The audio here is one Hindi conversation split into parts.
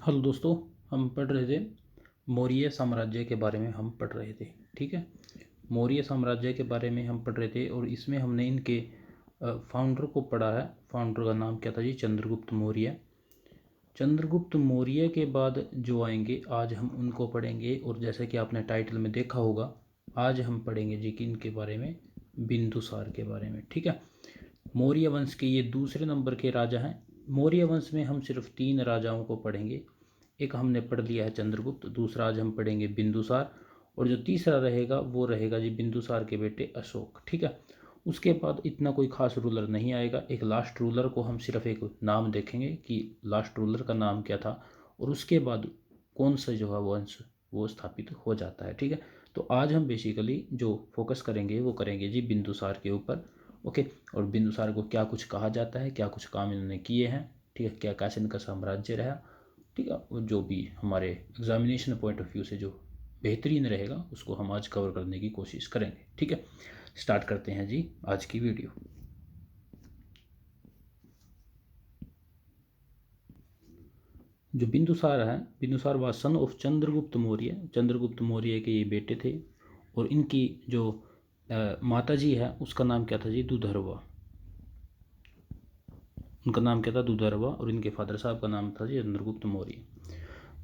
हेलो दोस्तों, हम पढ़ रहे थे मौर्य साम्राज्य के बारे में हम पढ़ रहे थे। ठीक है, मौर्य साम्राज्य के बारे में हम पढ़ रहे थे और इसमें हमने इनके फाउंडर को पढ़ा है। फाउंडर का नाम क्या था जी? चंद्रगुप्त मौर्य। चंद्रगुप्त मौर्य के बाद जो आएंगे आज हम उनको पढ़ेंगे। और जैसे कि आपने टाइटल में देखा होगा, आज हम पढ़ेंगे जी किन के बारे में? बिंदुसार के बारे में। ठीक है, मौर्य वंश के ये दूसरे नंबर के राजा हैं। मौर्य वंश में हम सिर्फ 3 राजाओं को पढ़ेंगे। एक हमने पढ़ लिया है चंद्रगुप्त, दूसरा आज हम पढ़ेंगे बिंदुसार, और जो तीसरा रहेगा वो रहेगा जी बिंदुसार के बेटे अशोक। ठीक है, उसके बाद इतना कोई खास रूलर नहीं आएगा। एक लास्ट रूलर को हम सिर्फ एक नाम देखेंगे कि लास्ट रूलर का नाम क्या था, और उसके बाद कौन सा जो है वंश वो स्थापित हो जाता है। ठीक है, तो आज हम बेसिकली जो फोकस करेंगे वो करेंगे जी बिंदुसार के ऊपर। ओके, और बिंदुसार को क्या कुछ कहा जाता है, क्या कुछ काम इन्होंने किए हैं, ठीक है, क्या कैसे इनका साम्राज्य रहा, ठीक है, और जो भी हमारे एग्जामिनेशन पॉइंट ऑफ व्यू से जो बेहतरीन रहेगा उसको हम आज कवर करने की कोशिश करेंगे। ठीक है, स्टार्ट करते हैं जी आज की वीडियो। जो बिंदुसार है, बिंदुसार व सन ऑफ चंद्रगुप्त मौर्य। चंद्रगुप्त मौर्य के ये बेटे थे, और इनकी जो माता जी है उसका नाम क्या था जी? दुधर्वा। उनका नाम क्या था? दुधर्वा। और इनके फादर साहब का नाम था जी चंद्रगुप्त मौर्य।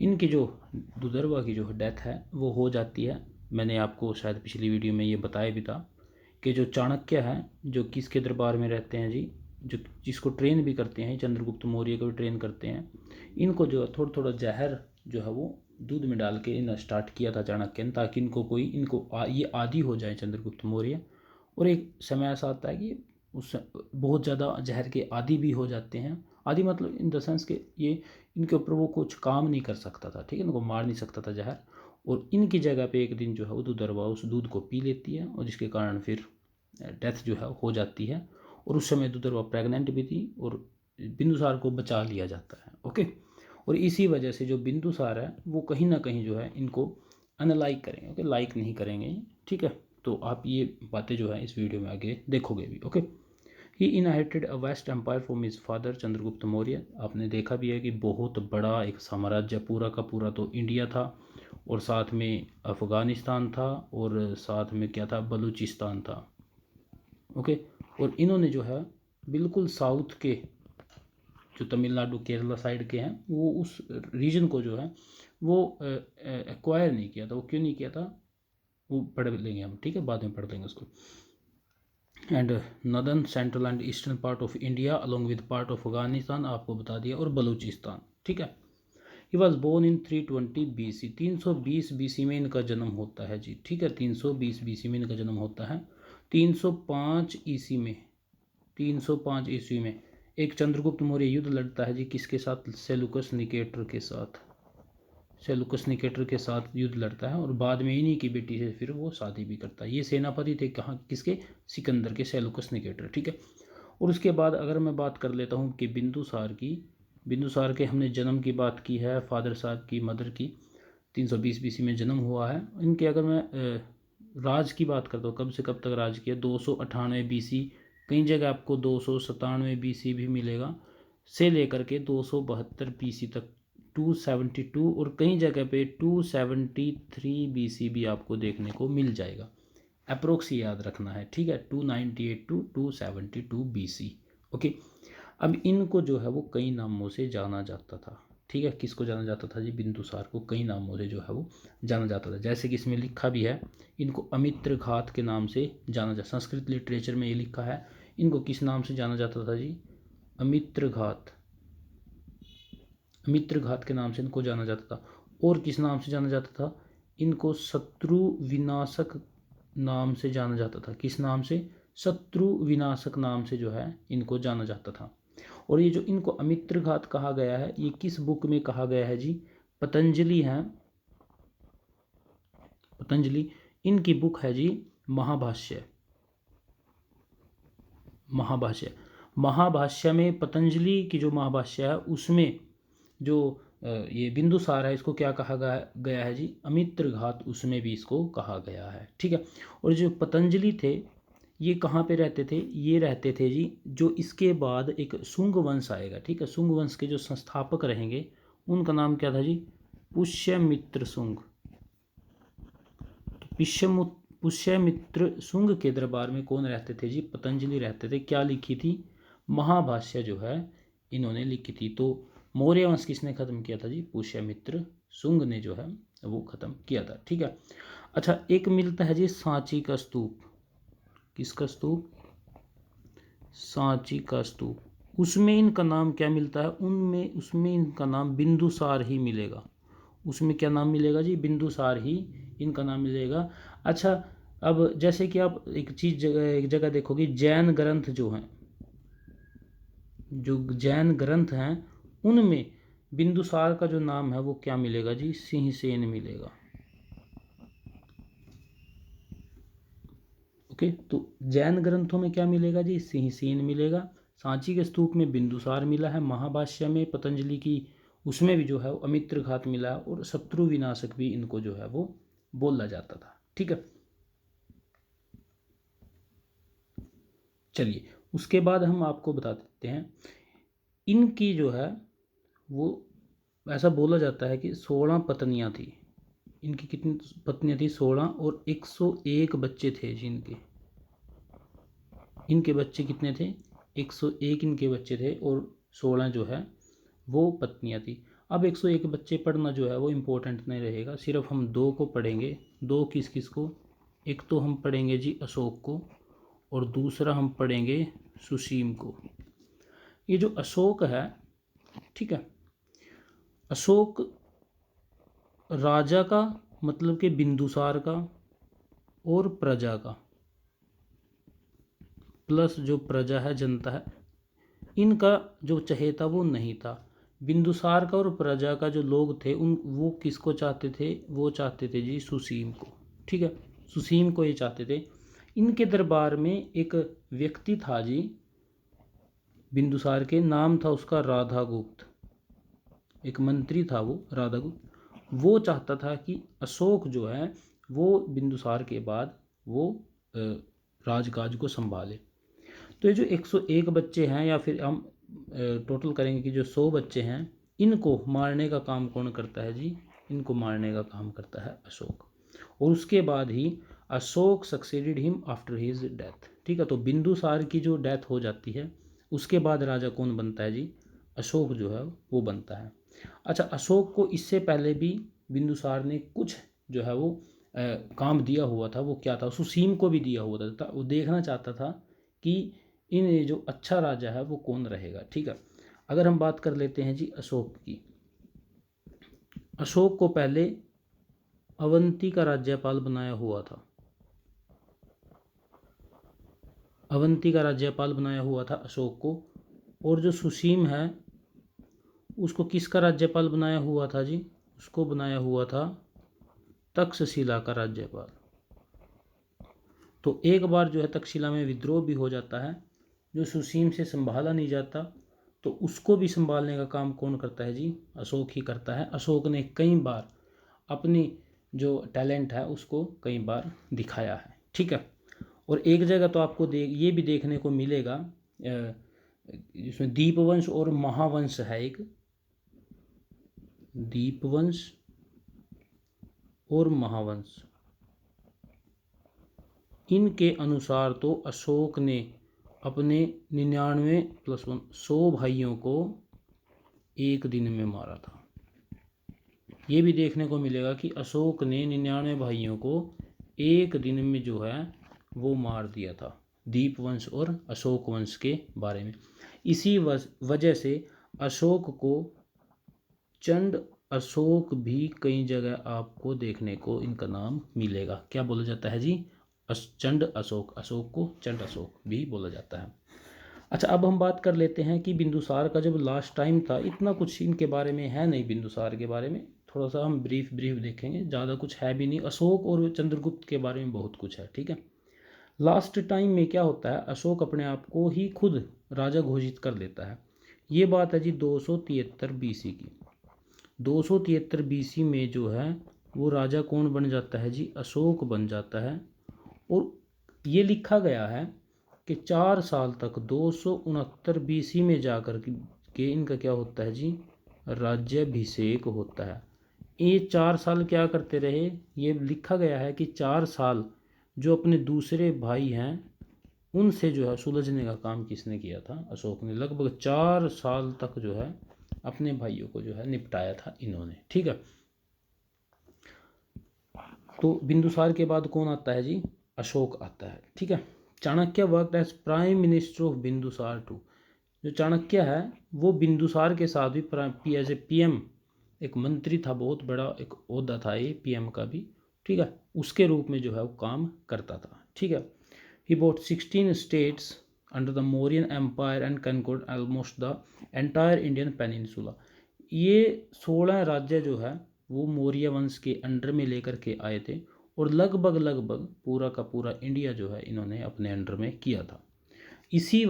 इनकी जो दुधर्वा की जो डेथ है वो हो जाती है। मैंने आपको शायद पिछली वीडियो में ये बताया भी था कि जो चाणक्य है, जो किसके दरबार में रहते हैं जी, जो जिसको ट्रेन भी करते हैं, चंद्रगुप्त मौर्य को भी ट्रेन करते हैं। इनको जो है थोड़ा थोड़ा जहर जो है वो दूध में डाल के इन स्टार्ट किया था चाणक्य ने, ताकि ये आदी हो जाए चंद्रगुप्त मौर्य। और एक समय ऐसा आता है कि उस बहुत ज़्यादा जहर के आदी भी हो जाते हैं। आदि मतलब इन द सेंस कि ये इनके ऊपर वो कुछ काम नहीं कर सकता था। ठीक है, इनको मार नहीं सकता था जहर। और इनकी जगह पे एक दिन जो है वो दुधर्वा उस दूध को पी लेती है, और जिसके कारण फिर डेथ जो है हो जाती है। और उस समय दुधर्वा प्रेग्नेंट भी थी, और बिंदुसार को बचा लिया जाता है। ओके, और इसी वजह से जो बिंदुसार है वो कहीं ना कहीं जो है इनको अनलाइक करेंगे। ओके, लाइक नहीं करेंगे। ठीक है, तो आप ये बातें जो है इस वीडियो में आगे देखोगे भी। Okay, he inherited a vast empire from his father Chandragupta Maurya. आपने देखा भी है कि बहुत बड़ा एक साम्राज्य पूरा का पूरा तो इंडिया था, और साथ में अफ़गानिस्तान था, और साथ में क्या था? बलूचिस्तान था। ओके, और इन्होंने जो है बिल्कुल साउथ के जो तमिलनाडु केरला साइड के हैं वो उस रीजन को जो है वो एक्वायर नहीं किया था। वो क्यों नहीं किया था वो पढ़ लेंगे हम। ठीक है, बाद में पढ़ लेंगे उसको। And northern central and eastern part of India along with part of Afghanistan आपको बता दिया, और बलूचिस्तान। ठीक है, he was born in 320 BC। 320 BC में इनका जन्म होता है जी। ठीक है, 320 BC में इनका जन्म होता है। 305 ईस्वी में 305 ईस्वी में एक चंद्रगुप्त मौर्य युद्ध लड़ता है जी, किसके साथ? सेलुकस निकेटर के साथ। सेलुकस निकेटर के साथ युद्ध लड़ता है, और बाद में इन्हीं की बेटी से फिर वो शादी भी करता है। ये सेनापति थे कहाँ? किसके? सिकंदर के, सेलुकस निकेटर। ठीक है, और उसके बाद अगर मैं बात कर लेता हूँ कि बिंदुसार की, बिंदुसार के हमने जन्म की बात की है, फादर साहब की, मदर की। 320 BC में जन्म हुआ है इनके। अगर मैं राज की बात करता हूँ, कब से कब तक राज किया? 298 BC, कई जगह आपको 297 BC भी मिलेगा, से लेकर के 272 BC तक, 272, और कई जगह पे 273 BC भी आपको देखने को मिल जाएगा। अप्रोक्स याद रखना है। ठीक है, 298 टू 272 BC। ओके, अब इनको जो है वो कई नामों से जाना जाता था। ठीक है, किसको जाना जाता था जी? बिंदुसार को कई नामों से जो है वो जाना जाता था। जैसे कि इसमें लिखा भी है, इनको अमित्र घात के नाम से जाना जाता। संस्कृत लिटरेचर में ये लिखा है, इनको किस नाम से जाना जाता था जी? अमित्र घात। अमित्र घात के नाम से इनको जाना जाता था। और किस नाम से जाना जाता था? इनको शत्रु विनाशक नाम से जाना जाता था। किस नाम से? शत्रु विनाशक नाम से जो है इनको जाना जाता था। और ये जो इनको अमित्र घात कहा गया है, ये किस बुक में कहा गया है जी? पतंजलि है, पतंजलि, इनकी बुक है जी महाभाष्य। महाभाष्य, महाभाष्य में पतंजलि की जो महाभाष्य है उसमें जो ये बिंदुसार है इसको क्या कहा गया है जी? अमित्र घात, उसमें भी इसको कहा गया है। ठीक है, और जो पतंजलि थे ये कहाँ पे रहते थे? ये रहते थे जी, जो इसके बाद एक शुंग वंश आएगा। ठीक है, शुंग वंश के जो संस्थापक रहेंगे उनका नाम क्या था जी? पुष्यमित्र शुंग। पुष्यमित्र शुंग के दरबार में कौन रहते थे जी? पतंजलि रहते थे। क्या लिखी थी? महाभाष्य जो है इन्होंने लिखी थी। तो मौर्य वंश किसने खत्म किया था जी? पुष्यमित्र शुंग ने जो है वो खत्म किया था। ठीक है। अच्छा, एक मिलता है जी सांची का स्तूप। किसका स्तूप? सांची का स्तूप। उसमें इनका नाम क्या मिलता है? उसमें इनका नाम बिंदुसार ही मिलेगा। उसमें क्या नाम मिलेगा जी? बिंदुसार ही इनका नाम मिलेगा। अच्छा, अब जैसे कि आप एक जगह देखोगे, जैन ग्रंथ जो हैं, जो जैन ग्रंथ हैं, उनमें बिंदुसार का जो नाम है वो क्या मिलेगा जी? सिंहसेन मिलेगा। ओके, तो जैन ग्रंथों में क्या मिलेगा जी? सिंहसेन मिलेगा। सांची के स्तूप में बिंदुसार मिला है। महाभाष्य में पतंजलि की, उसमें भी जो है अमित्र घात मिला है, और शत्रु विनाशक भी इनको जो है वो बोला जाता था। ठीक है। चलिए, उसके बाद हम आपको बता देते हैं, इनकी जो है वो ऐसा बोला जाता है कि 16 पत्नियां थी। इनकी कितनी पत्नियां थी? 16, और 101 बच्चे थे जिनके। इनके बच्चे कितने थे? 101 इनके बच्चे थे, और 16 जो है वो पत्नियां थी। अब 101 बच्चे पढ़ना जो है वो इम्पोर्टेंट नहीं रहेगा, सिर्फ हम दो को पढ़ेंगे। दो किस किस को? एक तो हम पढ़ेंगे जी अशोक को, और दूसरा हम पढ़ेंगे सुसीम को। ये जो अशोक है, ठीक है, अशोक राजा का, मतलब कि बिंदुसार का, और प्रजा का, प्लस जो प्रजा है, जनता है, इनका जो चहेता वो नहीं था। बिंदुसार का और प्रजा का जो लोग थे, वो किसको चाहते थे? वो चाहते थे जी सुसीम को। ठीक है, सुसीम को ये चाहते थे। इनके दरबार में एक व्यक्ति था जी, बिंदुसार के, नाम था उसका राधागुप्त। एक मंत्री था वो राधागुप्त। वो चाहता था कि अशोक जो है वो बिंदुसार के बाद वो राजकाज को संभाले। तो ये जो 101 बच्चे हैं, या फिर हम टोटल करेंगे कि जो 100 बच्चे हैं, इनको मारने का काम कौन करता है जी? इनको मारने का काम करता है अशोक। और उसके बाद ही Ashoka succeeded him after his death. ठीक है, तो बिंदुसार की जो डेथ हो जाती है, उसके बाद राजा कौन बनता है जी? अशोक जो है वो बनता है। अच्छा, अशोक को इससे पहले भी बिंदुसार ने कुछ जो है वो काम दिया हुआ था। वो क्या था? सुसीम को भी दिया हुआ था। वो देखना चाहता था कि इन जो अच्छा राजा है वो कौन रहेगा। ठीक है, अगर हम बात कर लेते हैं जी अशोक की। अशोक को पहले अवंती का राज्यपाल बनाया हुआ था। अवंती का राज्यपाल बनाया हुआ था अशोक को। और जो सुसीम है, उसको किसका राज्यपाल बनाया हुआ था जी? उसको बनाया हुआ था तक्षशिला का राज्यपाल। तो एक बार जो है तक्षशिला में विद्रोह भी हो जाता है, जो सुसीम से संभाला नहीं जाता, तो उसको भी संभालने का काम कौन करता है जी? अशोक ही करता है। अशोक ने कई बार अपनी जो टैलेंट है उसको कई बार दिखाया है। ठीक है, और एक जगह तो आपको ये भी देखने को मिलेगा, जिसमें दीपवंश और महावंश है एक। दीपवंश और महावंश, इनके अनुसार तो अशोक ने अपने 99 + 1 100 भाइयों को एक दिन में मारा था। ये भी देखने को मिलेगा कि अशोक ने 99 भाइयों को एक दिन में जो है वो मार दिया था। दीपवंश और अशोक वंश के बारे में। इसी वजह से अशोक को चंड अशोक भी कई जगह आपको देखने को इनका नाम मिलेगा। क्या बोला जाता है जी? चंड अशोक। अशोक को चंड अशोक भी बोला जाता है। अच्छा, अब हम बात कर लेते हैं कि बिंदुसार का जब लास्ट टाइम था, इतना कुछ इनके बारे में है नहीं। बिंदुसार के बारे में थोड़ा सा हम ब्रीफ देखेंगे, ज़्यादा कुछ है भी नहीं। अशोक और चंद्रगुप्त के बारे में बहुत कुछ है। ठीक है, लास्ट टाइम में क्या होता है, अशोक अपने आप को ही खुद राजा घोषित कर लेता है। ये बात है जी 273 BC की। 273 BC में जो है वो राजा कौन बन जाता है जी? अशोक बन जाता है। और ये लिखा गया है कि 4 साल तक 269 BC में जाकर के इनका क्या होता है जी? राज्याभिषेक होता है। ये 4 साल क्या करते रहे, ये लिखा गया है कि 4 साल जो अपने दूसरे भाई हैं उनसे जो है सुलझने का काम किसने किया था, अशोक ने। लगभग 4 साल तक जो है अपने भाइयों को जो है निपटाया था इन्होंने, ठीक है। तो बिंदुसार के बाद कौन आता है जी, अशोक आता है, ठीक है। Chanakya worked as prime minister of Bindusara too. जो चाणक्य है वो बिंदुसार के साथ भी एज ए पीएम, एक मंत्री था, बहुत बड़ा एक ओहदा था ये पीएम का भी, ठीक है, उसके रूप में जो है वो काम करता था, ठीक है। He bought 16 states under the Mauryan empire and conquered almost the entire Indian peninsula. ये 16 राज्य जो है वो मौर्य वंश के अंडर में लेकर के आए थे और लगभग पूरा का पूरा इंडिया जो है इन्होंने अपने अंडर में किया था। इसी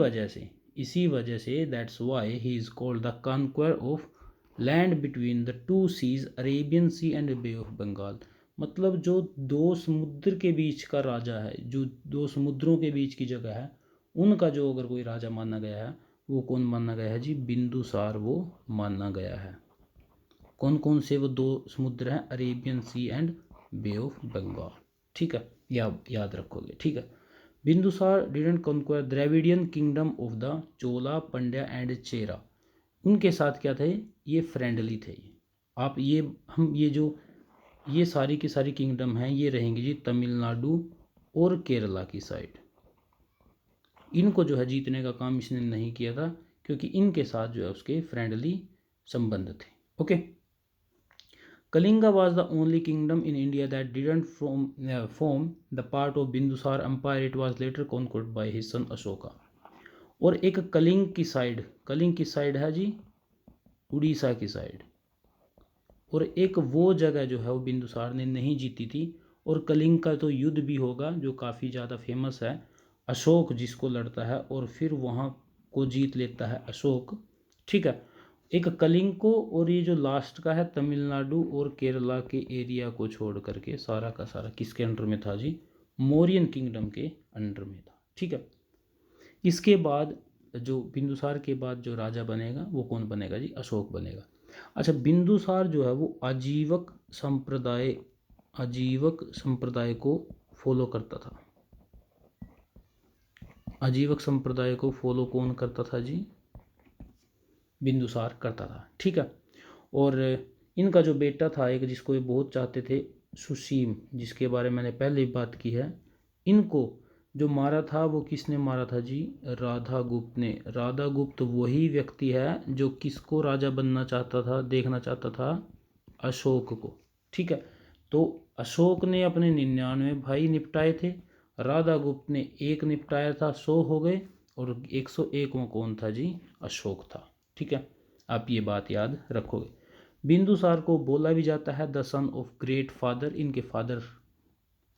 वजह से that's why he is called the conquer of land between the two seas, Arabian sea and bay of Bengal. मतलब जो 2 समुद्र के बीच का राजा है, जो 2 समुद्रों के बीच की जगह है, उनका जो अगर कोई राजा माना गया है वो कौन माना गया है जी, बिंदुसार वो माना गया है। कौन कौन से वो 2 समुद्र हैं, Arabian sea and bay of Bengal, ठीक है, याद रखोगे, ठीक है। Bindusara didn't conquer Dravidian kingdom of the Chola, Pandya and Chera. उनके साथ क्या थे, ये फ्रेंडली थे। आप ये सारी की सारी किंगडम हैं, ये रहेंगी जी तमिलनाडु और केरला की साइड। इनको जो है जीतने का काम इसने नहीं किया था क्योंकि इनके साथ जो है उसके फ्रेंडली संबंध थे, okay. Kalinga was the only kingdom in India that didn't form the part of Bindusar Empire. It was later conquered by his son Ashoka. और एक कलिंग की साइड है जी उड़ीसा की साइड, और एक वो जगह जो है वो बिंदुसार ने नहीं जीती थी। और कलिंग का तो युद्ध भी होगा जो काफ़ी ज़्यादा फेमस है, अशोक जिसको लड़ता है और फिर वहाँ को जीत लेता है अशोक, ठीक है। एक कलिंग को, और ये जो लास्ट का है तमिलनाडु और केरला के एरिया को छोड़ करके सारा का सारा किसके अंडर में था जी, मौर्यन किंगडम के अंडर में था, ठीक है। इसके बाद जो बिंदुसार के बाद जो राजा बनेगा वो कौन बनेगा जी, अशोक बनेगा। अच्छा, बिंदुसार जो है वो आजीवक संप्रदाय को फॉलो करता था। आजीवक संप्रदाय को फॉलो कौन करता था जी, बिंदुसार करता था, ठीक है। और इनका जो बेटा था एक, जिसको ये बहुत चाहते थे, सुसीम, जिसके बारे में मैंने पहले ही बात की है, इनको जो मारा था वो किसने मारा था जी, राधा गुप्त ने। राधा गुप्त वही व्यक्ति है जो किसको राजा बनना चाहता था, देखना चाहता था, अशोक को, ठीक है। तो अशोक ने अपने 99 भाई निपटाए थे, राधा गुप्त ने 1 निपटाया था, 100 हो गए, और 101वां कौन था जी, अशोक था, ठीक है। आप ये बात याद रखोगे। बिंदुसार को बोला भी जाता है the son of great father. इनके फादर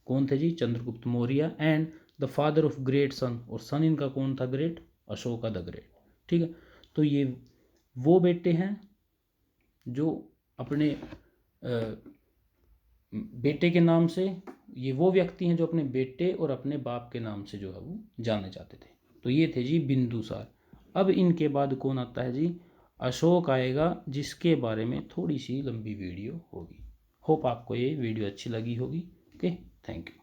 कौन थे जी, Chandragupta Maurya, and the father of great son, और सन इनका कौन था, ग्रेट, अशोका द ग्रेट, ठीक है। तो ये वो बेटे हैं जो अपने बेटे के नाम से, ये वो व्यक्ति हैं जो अपने बेटे और अपने बाप के नाम से जो है वो जाने जाते थे। तो ये थे जी बिंदुसार। अब इनके बाद कौन आता है जी, अशोक आएगा, जिसके बारे में थोड़ी सी लंबी वीडियो होगी। होप आपको ये वीडियो अच्छी लगी होगी। Okay, thank you.